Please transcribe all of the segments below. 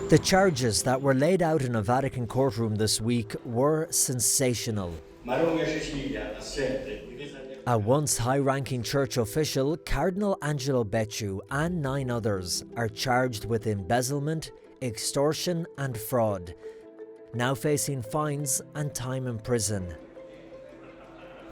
The charges that were laid out in a Vatican courtroom this week were sensational. A once high-ranking church official, Cardinal Angelo Becciu, and 9 others are charged with embezzlement, extortion and fraud, now facing fines and time in prison.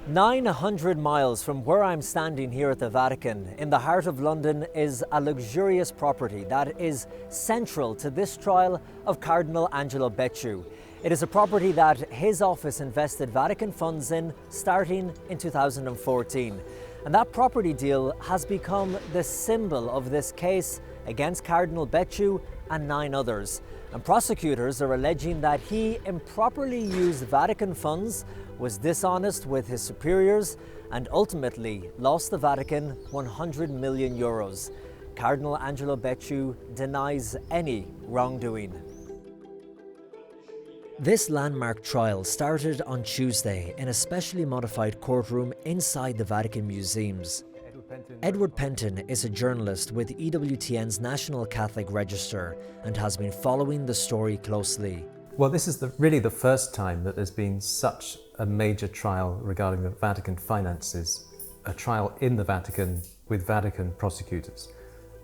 900 miles from where I'm standing here at the Vatican, in the heart of London, is a luxurious property that is central to this trial of Cardinal Angelo Becciu. It is a property that his office invested Vatican funds in starting in 2014. And that property deal has become the symbol of this case against Cardinal Becciu and 9 others. And prosecutors are alleging that he improperly used Vatican funds, was dishonest with his superiors, and ultimately lost the Vatican 100 million euros. Cardinal Angelo Becciu denies any wrongdoing. This landmark trial started on Tuesday in a specially modified courtroom inside the Vatican museums. Edward Penton is a journalist with EWTN's National Catholic Register and has been following the story closely. Well, this is really the first time that there's been such a major trial regarding the Vatican finances, a trial in the Vatican with Vatican prosecutors.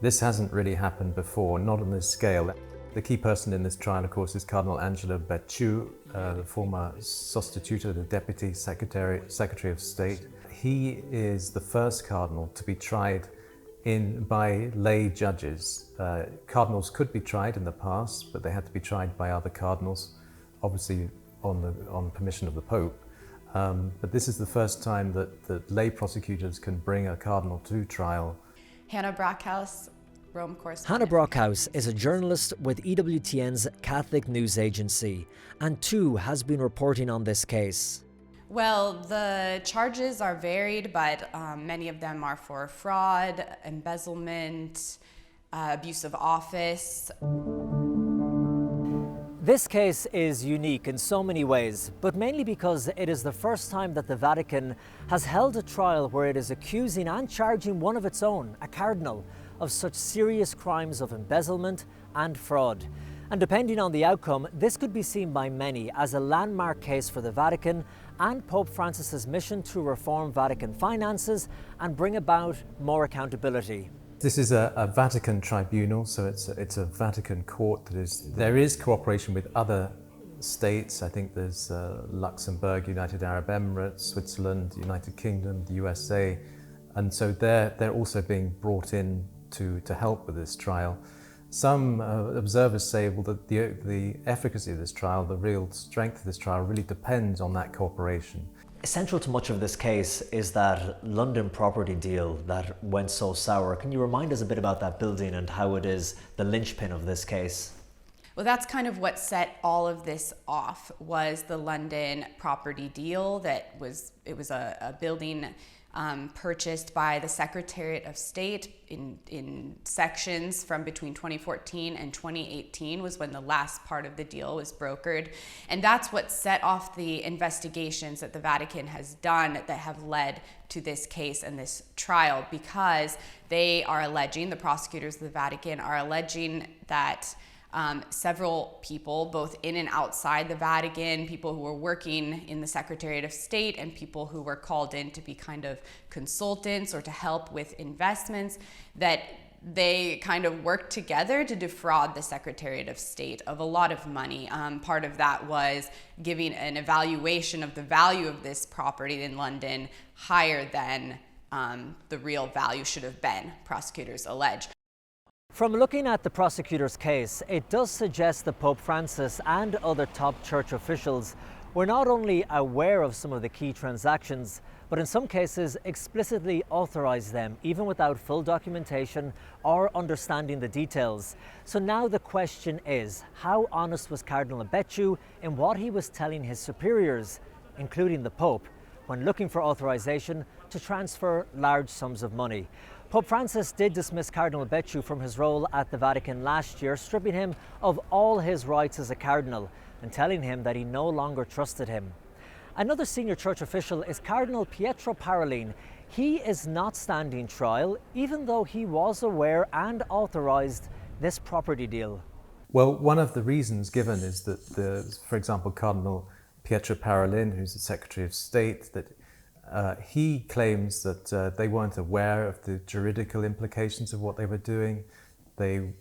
This hasn't really happened before, not on this scale. The key person in this trial, of course, is Cardinal Angelo Becciu, the former sostituto, the Deputy Secretary of State. He is the first cardinal to be tried by lay judges. Cardinals could be tried in the past, but they had to be tried by other cardinals, obviously on permission of the Pope. But this is the first time that lay prosecutors can bring a cardinal to trial. Hannah Brockhouse, Rome correspondent. Hannah Brockhouse is a journalist with EWTN's Catholic News Agency and too has been reporting on this case. Well, the charges are varied, but many of them are for fraud, embezzlement, abuse of office. This case is unique in so many ways, but mainly because it is the first time that the Vatican has held a trial where it is accusing and charging one of its own, a cardinal, of such serious crimes of embezzlement and fraud. And depending on the outcome, this could be seen by many as a landmark case for the Vatican and Pope Francis's mission to reform Vatican finances and bring about more accountability. This is a Vatican tribunal, so it's a Vatican court there is cooperation with other states. I think there's Luxembourg, United Arab Emirates, Switzerland, United Kingdom, the USA, and so they're also being brought in to help with this trial. Some observers say that the efficacy of this trial, the real strength of this trial, really depends on that cooperation. Central to much of this case is that London property deal that went so sour. Can you remind us a bit about that building and how it is the linchpin of this case? Well, that's kind of what set all of this off, was the London property deal. It was a building purchased by the Secretariat of State in sections from between 2014 and 2018 was when the last part of the deal was brokered. And that's what set off the investigations that the Vatican has done that have led to this case and this trial, because they are alleging, the prosecutors of the Vatican are alleging that several people, both in and outside the Vatican, people who were working in the Secretariat of State and people who were called in to be kind of consultants or to help with investments, that they kind of worked together to defraud the Secretariat of State of a lot of money. Part of that was giving an evaluation of the value of this property in London higher than the real value should have been, prosecutors allege. From looking at the prosecutor's case, it does suggest that Pope Francis and other top church officials were not only aware of some of the key transactions, but in some cases explicitly authorized them, even without full documentation or understanding the details. So now the question is, how honest was Cardinal Becciu in what he was telling his superiors, including the Pope, when looking for authorization to transfer large sums of money? Pope Francis did dismiss Cardinal Becciu from his role at the Vatican last year, stripping him of all his rights as a cardinal and telling him that he no longer trusted him. Another senior church official is Cardinal Pietro Parolin. He is not standing trial, even though he was aware and authorized this property deal. Well, one of the reasons given is that, for example, Cardinal Pietro Parolin, who's the Secretary of State, that he claims that they weren't aware of the juridical implications of what they were doing. They've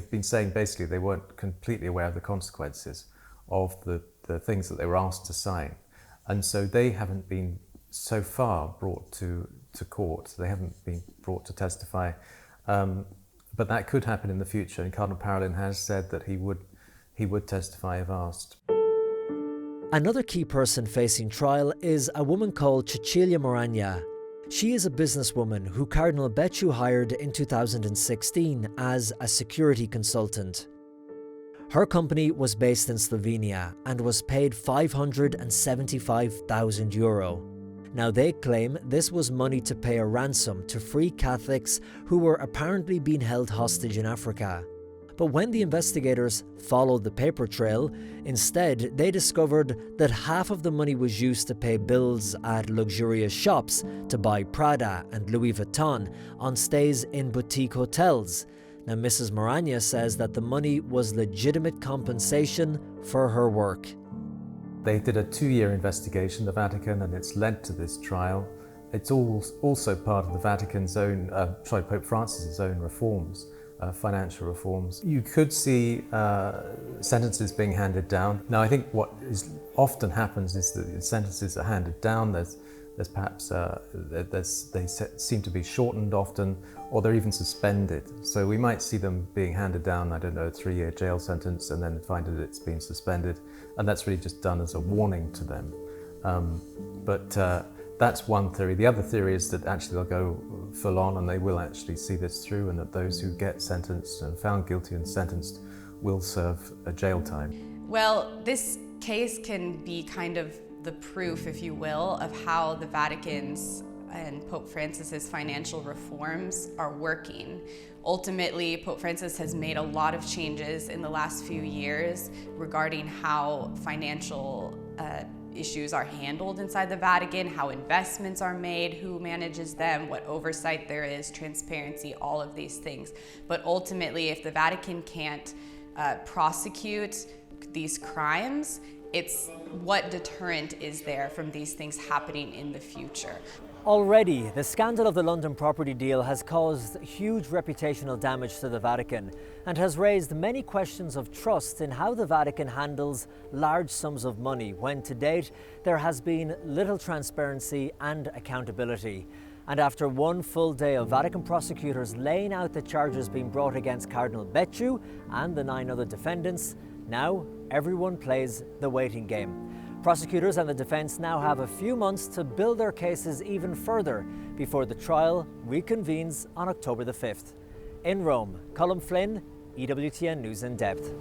been saying basically they weren't completely aware of the consequences of the things that they were asked to sign. And so they haven't been so far brought to court. They haven't been brought to testify. But that could happen in the future, and Cardinal Parolin has said that he would testify if asked. Another key person facing trial is a woman called Cecilia Moragna. She is a businesswoman who Cardinal Becciu hired in 2016 as a security consultant. Her company was based in Slovenia and was paid €575,000. Now they claim this was money to pay a ransom to free Catholics who were apparently being held hostage in Africa. But when the investigators followed the paper trail, instead they discovered that half of the money was used to pay bills at luxurious shops, to buy Prada and Louis Vuitton on stays in boutique hotels. Now Mrs. Moragna says that the money was legitimate compensation for her work. They did a 2-year investigation, the Vatican, and it's led to this trial. It's also part of the Vatican's own, Pope Francis's own reforms, financial reforms. You could see sentences being handed down. Now, I think what often happens is that sentences are handed down. There's perhaps they seem to be shortened often, or they're even suspended. So we might see them being handed down, I don't know, a 3-year jail sentence, and then find that it's been suspended, and that's really just done as a warning to them. But that's one theory. The other theory is that actually they'll go full on and they will actually see this through, and that those who get sentenced and found guilty and sentenced will serve a jail time. Well, this case can be kind of the proof, if you will, of how the Vatican's and Pope Francis's financial reforms are working. Ultimately, Pope Francis has made a lot of changes in the last few years regarding how financial issues are handled inside the Vatican, how investments are made, who manages them, what oversight there is, transparency, all of these things. But ultimately, if the Vatican can't prosecute these crimes, it's what deterrent is there from these things happening in the future. Already, the scandal of the London property deal has caused huge reputational damage to the Vatican and has raised many questions of trust in how the Vatican handles large sums of money when to date there has been little transparency and accountability. And after one full day of Vatican prosecutors laying out the charges being brought against Cardinal Becciu and the 9 other defendants, now everyone plays the waiting game. Prosecutors and the defence now have a few months to build their cases even further before the trial reconvenes on October the 5th. In Rome, Colm, Flynn, EWTN News In-Depth.